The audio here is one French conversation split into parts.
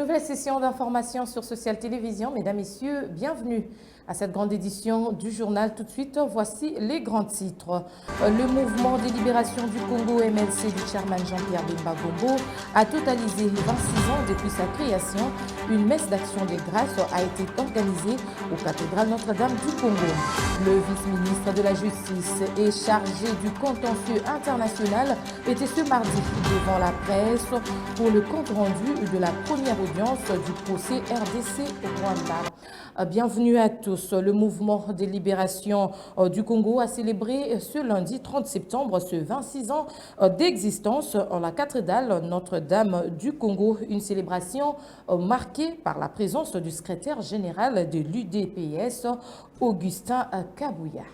Nouvelle session d'information sur Social Télévision. Mesdames, Messieurs, bienvenue à cette grande édition du journal. Tout de suite, voici les grands titres. Le mouvement de libération du Congo MLC du chairman Jean-Pierre Bemba Gombo a totalisé 26 ans depuis sa création. Une messe d'action de grâce a été organisée au cathédrale Notre-Dame du Congo. Le vice-ministre de la Justice et chargé du contentieux international était ce mardi devant la presse pour le compte rendu de la première audience du procès RDC au Rwanda. Bienvenue à tous. Le mouvement de libération du Congo a célébré ce lundi 30 septembre ce 26 ans d'existence en la cathédrale Notre-Dame du Congo. Une célébration marquée par la présence du secrétaire général de l'UDPS, Augustin Kabouya.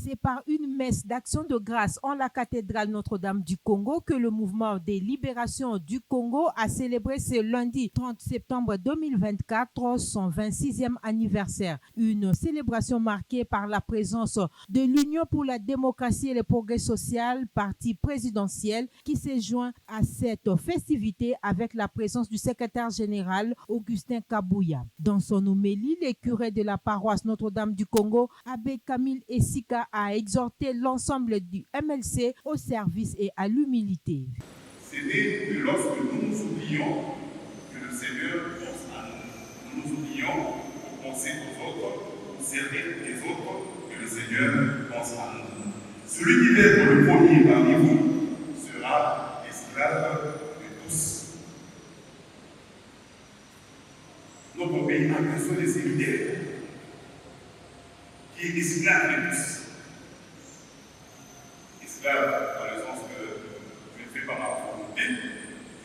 C'est par une messe d'action de grâce en la cathédrale Notre-Dame du Congo que le mouvement des libérations du Congo a célébré ce lundi 30 septembre 2024 son 26e anniversaire. Une célébration marquée par la présence de l'Union pour la démocratie et le progrès social, parti présidentiel, qui s'est joint à cette festivité avec la présence du secrétaire général Augustin Kabouya. Dans son homélie, le curé de la paroisse Notre-Dame du Congo, Abbé Camille Essika, a exhorté l'ensemble du MLC au service et à l'humilité. C'est dès que lorsque nous nous oublions que le Seigneur pense à nous. Nous nous oublions pour penser aux autres, pour servir les autres, que le Seigneur pense à nous. Celui qui va être le premier parmi vous sera esclave de tous. Notre pays a besoin de ces leaders qui est esclave de tous. Esclave dans le sens que je ne fais pas ma volonté,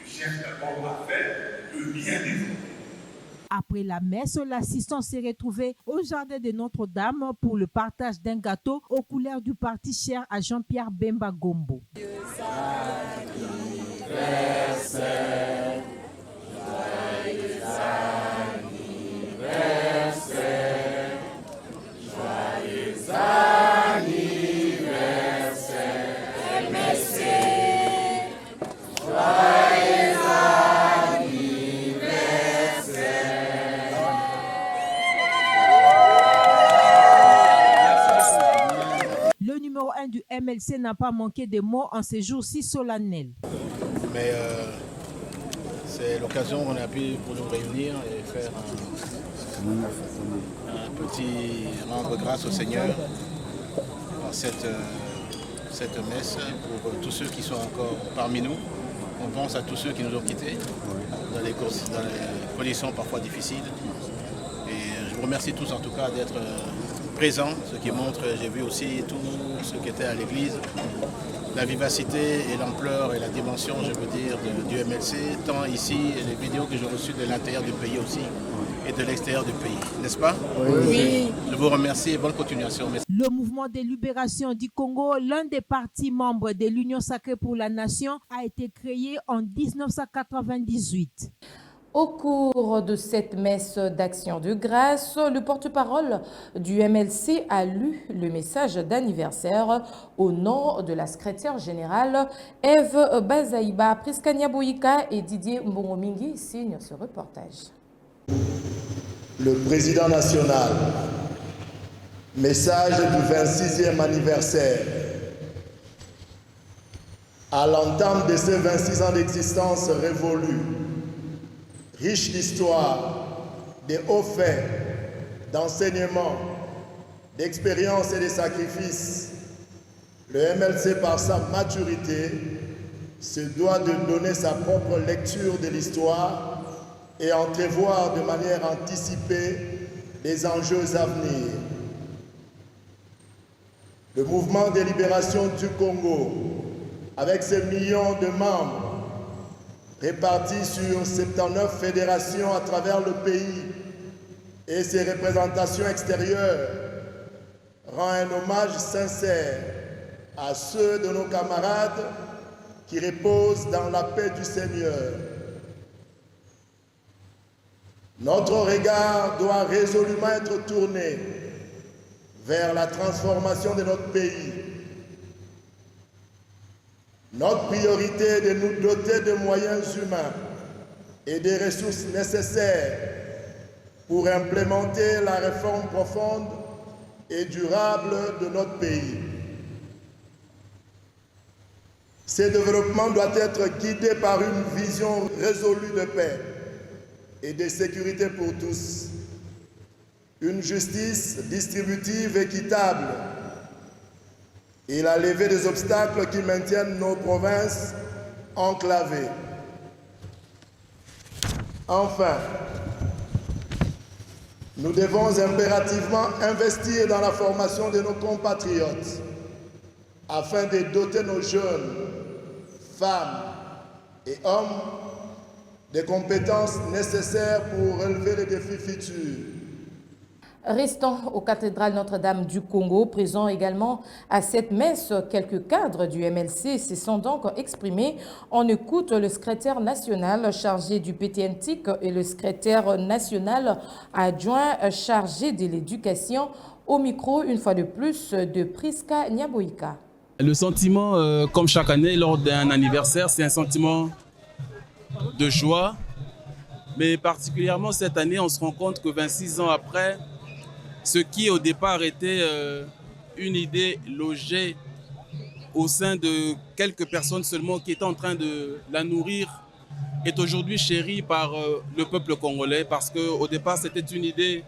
je cherche d'abord à faire le bien des autres. Après la messe, l'assistant s'est retrouvé au jardin de Notre-Dame pour le partage d'un gâteau aux couleurs du parti cher à Jean-Pierre Bemba Gombo. Le numéro 1 du MLC n'a pas manqué de mots en ces jours si solennels. Mais c'est l'occasion qu'on a pu pour nous réunir et faire un petit rendre grâce au Seigneur dans cette messe pour tous ceux qui sont encore parmi nous. On pense à tous ceux qui nous ont quittés dans les conditions parfois difficiles. Et je vous remercie tous en tout cas d'être présents, ce qui montre, j'ai vu aussi tous ceux qui étaient à l'église, la vivacité et l'ampleur et la dimension, je veux dire, du MLC, tant ici, et les vidéos que j'ai reçues de l'intérieur du pays aussi, et de l'extérieur du pays, n'est-ce pas? Oui. Je vous remercie et bonne continuation. Le mouvement des libérations du Congo, l'un des partis membres de l'Union sacrée pour la nation, a été créé en 1998. Au cours de cette messe d'action de grâce, le porte-parole du MLC a lu le message d'anniversaire au nom de la secrétaire générale Eve Bazaïba. Priskania Boyika et Didier Mbongomingi signent ce reportage. Le président national, message du 26e anniversaire. À l'entame de ces 26 ans d'existence révolue, riche d'histoire, de hauts faits, d'enseignements, d'expériences et de sacrifices, le MLC, par sa maturité, se doit de donner sa propre lecture de l'histoire et entrevoir de manière anticipée les enjeux à venir. Le mouvement de libération du Congo, avec ses millions de membres, répartis sur 79 fédérations à travers le pays et ses représentations extérieures, rend un hommage sincère à ceux de nos camarades qui reposent dans la paix du Seigneur. Notre regard doit résolument être tourné vers la transformation de notre pays. Notre priorité est de nous doter de moyens humains et des ressources nécessaires pour implémenter la réforme profonde et durable de notre pays. Ce développement doit être guidé par une vision résolue de paix et de sécurité pour tous, une justice distributive équitable et la levée des obstacles qui maintiennent nos provinces enclavées. Enfin, nous devons impérativement investir dans la formation de nos compatriotes afin de doter nos jeunes, femmes et hommes des compétences nécessaires pour relever les défis futurs. Restons aux cathédrales Notre-Dame du Congo, présents également à cette messe. Quelques cadres du MLC se sont donc exprimés. On écoute le secrétaire national chargé du PTNTIC et le secrétaire national adjoint chargé de l'éducation au micro, une fois de plus, de Priska Nyaboïka. Le sentiment, comme chaque année, lors d'un anniversaire, c'est un sentiment de joie. Mais particulièrement cette année, on se rend compte que 26 ans après, ce qui au départ était une idée logée au sein de quelques personnes seulement qui étaient en train de la nourrir est aujourd'hui chérie par le peuple congolais, parce qu'au départ c'était une idée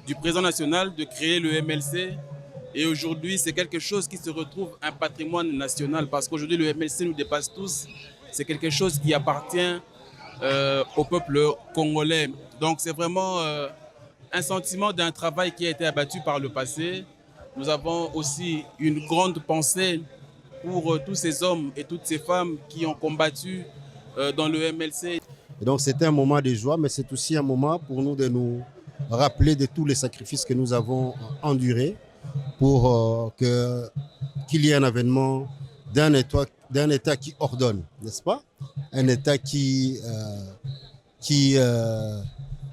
du président national de créer le MLC, et aujourd'hui c'est quelque chose qui se retrouve un patrimoine national, parce qu'aujourd'hui le MLC nous dépasse tous, c'est quelque chose qui appartient au peuple congolais. Donc c'est vraiment un sentiment d'un travail qui a été abattu par le passé. Nous avons aussi une grande pensée pour tous ces hommes et toutes ces femmes qui ont combattu dans le MLC. Et donc c'était un moment de joie, mais c'est aussi un moment pour nous de nous rappeler de tous les sacrifices que nous avons endurés pour qu'il y ait un avènement d'un État qui ordonne, n'est-ce pas? Un État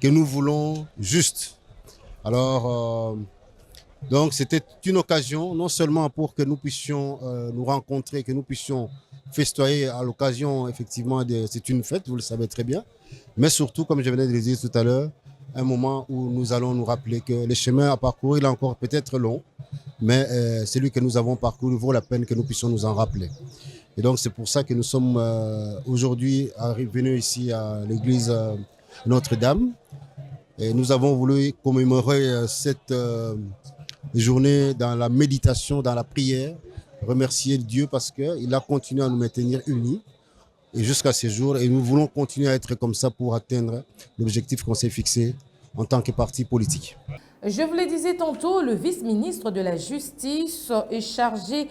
que nous voulons juste. Alors, donc c'était une occasion, non seulement pour que nous puissions nous rencontrer, que nous puissions festoyer à l'occasion, effectivement, c'est une fête, vous le savez très bien, mais surtout, comme je venais de le dire tout à l'heure, un moment où nous allons nous rappeler que le chemin à parcourir, il est encore peut-être long, mais celui que nous avons parcouru vaut la peine que nous puissions nous en rappeler. Et donc c'est pour ça que nous sommes aujourd'hui venus ici à l'église Notre-Dame. Et nous avons voulu commémorer cette journée dans la méditation, dans la prière, remercier Dieu parce qu'il a continué à nous maintenir unis et jusqu'à ce jour. Et nous voulons continuer à être comme ça pour atteindre l'objectif qu'on s'est fixé en tant que parti politique. Je vous le disais tantôt, le vice-ministre de la Justice est chargé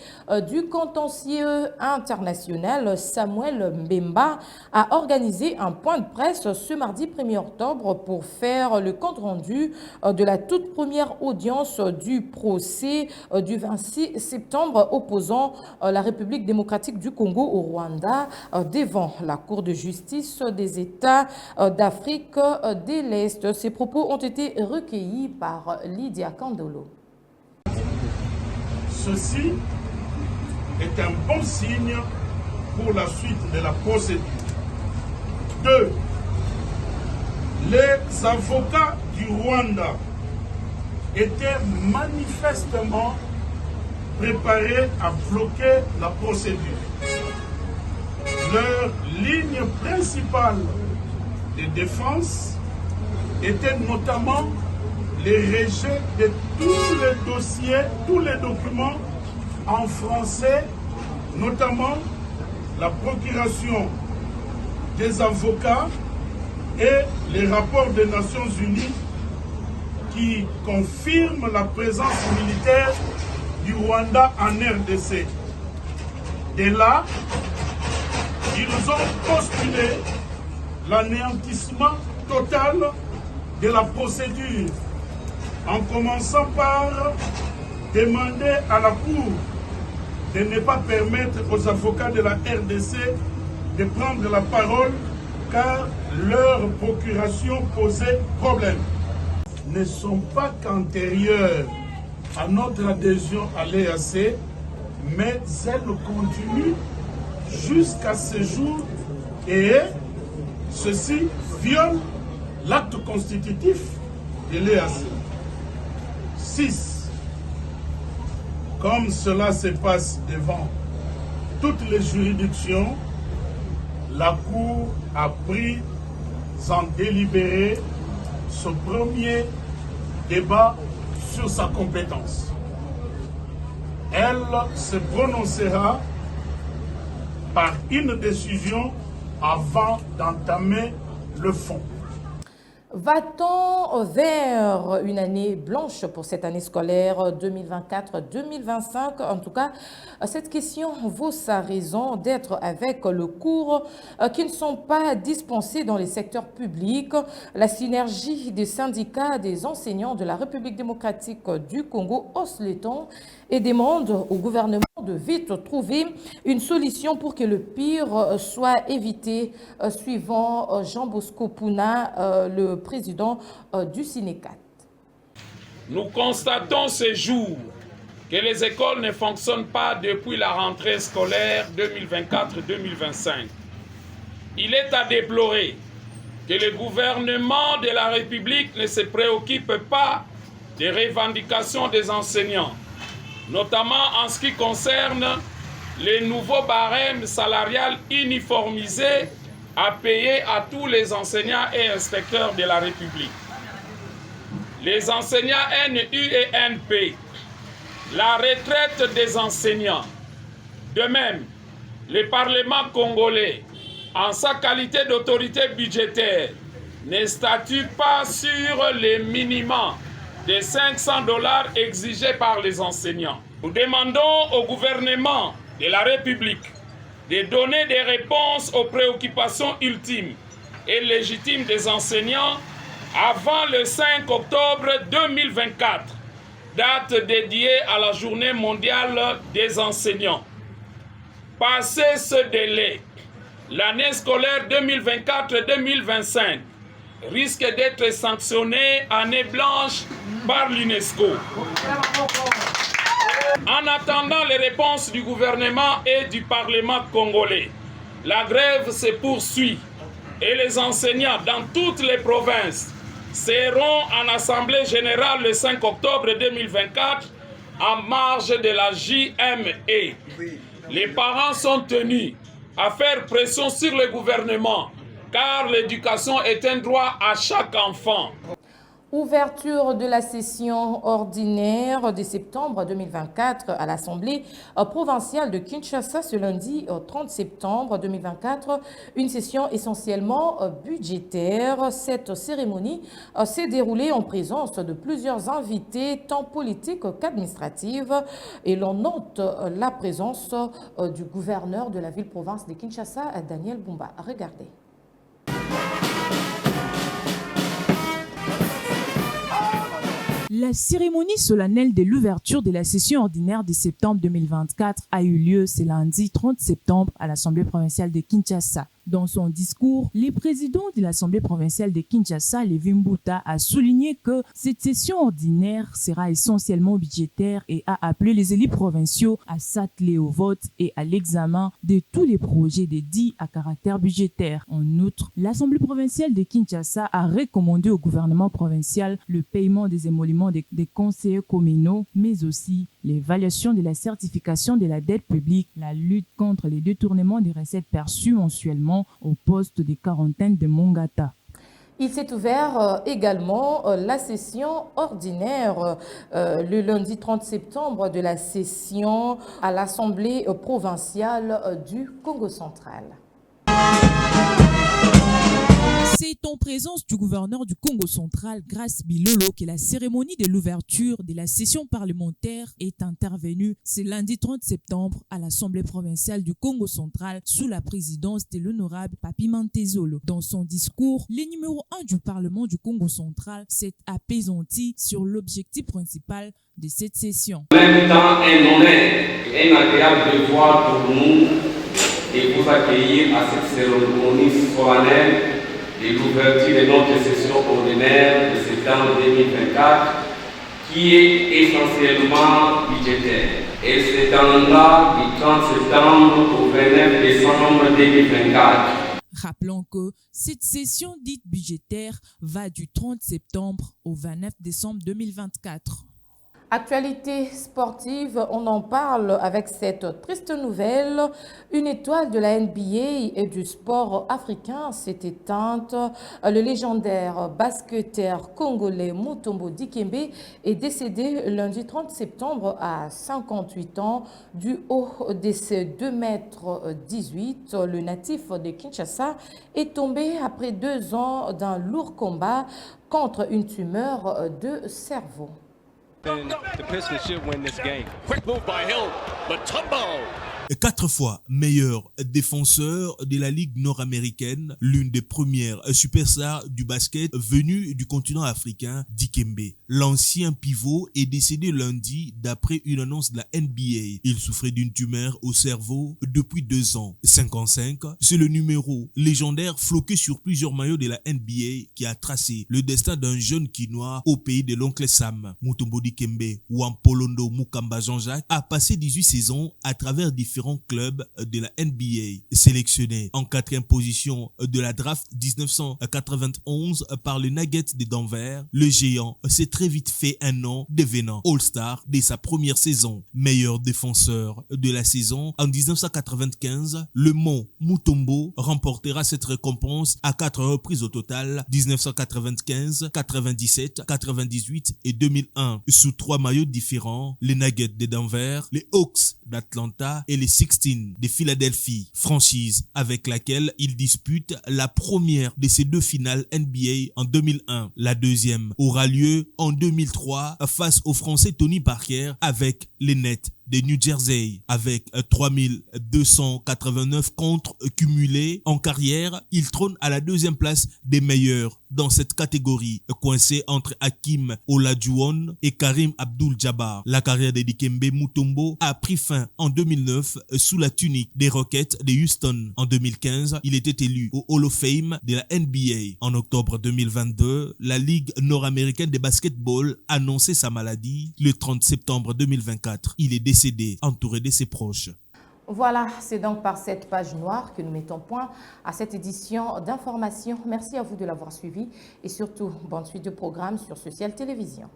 du contentieux international, Samuel Mbemba, a organisé un point de presse ce mardi 1er octobre pour faire le compte-rendu de la toute première audience du procès du 26 septembre opposant la République démocratique du Congo au Rwanda devant la Cour de justice des États d'Afrique de l'Est. Ces propos ont été recueillis par Lydia Kandolo. Ceci est un bon signe pour la suite de la procédure. 2. Les avocats du Rwanda étaient manifestement préparés à bloquer la procédure. Leur ligne principale de défense était notamment les rejets de tous les dossiers, tous les documents en français, notamment la procuration des avocats et les rapports des Nations Unies qui confirment la présence militaire du Rwanda en RDC. Et là, ils ont postulé l'anéantissement total de la procédure, en commençant par demander à la Cour de ne pas permettre aux avocats de la RDC de prendre la parole car leur procuration posait problème. Ne sont pas qu'antérieurs à notre adhésion à l'EAC, mais elles continuent jusqu'à ce jour et ceci viole l'acte constitutif de l'EAC. 6. Comme cela se passe devant toutes les juridictions, la Cour a pris en délibéré ce premier débat sur sa compétence. Elle se prononcera par une décision avant d'entamer le fond. Va-t-on vers une année blanche pour cette année scolaire 2024-2025? En tout cas, cette question vaut sa raison d'être avec le cours qui ne sont pas dispensés dans les secteurs publics. La synergie des syndicats des enseignants de la République démocratique du Congo hausse les tons et demande au gouvernement de vite trouver une solution pour que le pire soit évité, suivant Jean Bosco Pouna, le président du Sinécat. Nous constatons ce jour que les écoles ne fonctionnent pas depuis la rentrée scolaire 2024-2025. Il est à déplorer que le gouvernement de la République ne se préoccupe pas des revendications des enseignants, notamment en ce qui concerne les nouveaux barèmes salariales uniformisés à payer à tous les enseignants et inspecteurs de la République. Les enseignants NU et NP, la retraite des enseignants. De même, le Parlement congolais, en sa qualité d'autorité budgétaire, ne statue pas sur les minima des $500 exigés par les enseignants. Nous demandons au gouvernement de la République de donner des réponses aux préoccupations ultimes et légitimes des enseignants avant le 5 octobre 2024, date dédiée à la Journée mondiale des enseignants. Passé ce délai, l'année scolaire 2024-2025 risque d'être sanctionnée année blanche par l'UNESCO. En attendant les réponses du gouvernement et du Parlement congolais, la grève se poursuit et les enseignants dans toutes les provinces seront en assemblée générale le 5 octobre 2024 en marge de la JME. Les parents sont tenus à faire pression sur le gouvernement car l'éducation est un droit à chaque enfant. Ouverture de la session ordinaire de septembre 2024 à l'Assemblée provinciale de Kinshasa ce lundi 30 septembre 2024. Une session essentiellement budgétaire. Cette cérémonie s'est déroulée en présence de plusieurs invités, tant politiques qu'administratifs. Et l'on note la présence du gouverneur de la ville-province de Kinshasa, Daniel Bumba. Regardez. La cérémonie solennelle de l'ouverture de la session ordinaire de septembre 2024 a eu lieu ce lundi 30 septembre à l'Assemblée provinciale de Kinshasa. Dans son discours, le président de l'Assemblée provinciale de Kinshasa, Lévi Mbuta, a souligné que cette session ordinaire sera essentiellement budgétaire et a appelé les élus provinciaux à s'atteler au vote et à l'examen de tous les projets dédiés à caractère budgétaire. En outre, l'Assemblée provinciale de Kinshasa a recommandé au gouvernement provincial le paiement des émoluments des conseillers communaux, mais aussi l'évaluation de la certification de la dette publique, la lutte contre les détournements des recettes perçues mensuellement au poste de quarantaine de Mongata. Il s'est ouvert également la session ordinaire le lundi 30 septembre de la session à l'Assemblée provinciale du Congo central. C'est en présence du gouverneur du Congo central, Grace Bilolo, que la cérémonie de l'ouverture de la session parlementaire est intervenue ce lundi 30 septembre à l'Assemblée provinciale du Congo central sous la présidence de l'honorable Papi Mantezolo. Dans son discours, le numéro 1 du Parlement du Congo central s'est apaisanti sur l'objectif principal de cette session. En même temps, un honneur et un agréable devoir pour nous de vous accueillir à cette cérémonie solennelle de l'ouverture de notre session ordinaire de septembre 2024 qui est essentiellement budgétaire. Elle s'étendra du 30 septembre au 29 décembre 2024. Rappelons que cette session dite budgétaire va du 30 septembre au 29 décembre 2024. Actualité sportive, on en parle avec cette triste nouvelle. Une étoile de la NBA et du sport africain s'est éteinte. Le légendaire basketteur congolais Mutombo Dikembe est décédé lundi 30 septembre à 58 ans du haut de ses 2,18 m. Le natif de Kinshasa est tombé après 2 ans d'un lourd combat contre une tumeur de cerveau. The Pistons should win this game. Quick move by Hill. Mutombo. 4 fois meilleur défenseur de la Ligue nord-américaine, l'une des premières superstars du basket venue du continent africain, Dikembe. L'ancien pivot est décédé lundi d'après une annonce de la NBA. Il souffrait d'une tumeur au cerveau depuis 2 ans. 55, c'est le numéro légendaire floqué sur plusieurs maillots de la NBA qui a tracé le destin d'un jeune Quinois au pays de l'oncle Sam. Mutombo Dikembe ou Ampolondo Mukamba Jean-Jacques a passé 18 saisons à travers différents clubs de la NBA. Sélectionné en 4e position de la draft 1991 par les Nuggets de Denver, le géant s'est très vite fait un nom devenant All-Star dès sa première saison. Meilleur défenseur de la saison en 1995, le Mont Mutombo remportera cette récompense à 4 reprises au total, 1995, 97, 98 et 2001. Sous 3 maillots différents, les Nuggets de Denver, les Hawks d'Atlanta et les 16 de Philadelphie, franchise avec laquelle il dispute la première de ces 2 finales NBA en 2001. La deuxième aura lieu en 2003 face au Français Tony Parker avec les Nets de New Jersey. Avec 3289 contre cumulés en carrière, il trône à la 2e place des meilleurs dans cette catégorie, coincé entre Hakim Olajuwon et Karim Abdul-Jabbar. La carrière de Dikembe Mutombo a pris fin en 2009 sous la tunique des Rockets de Houston. En 2015, il était élu au Hall of Fame de la NBA. En octobre 2022, la Ligue nord-américaine de basketball annonçait sa maladie le 30 septembre 2024. Il est décédé entouré de ses proches. Voilà, c'est donc par cette page noire que nous mettons point à cette édition d'information. Merci à vous de l'avoir suivi et surtout, bonne suite de programmes sur Social Télévision.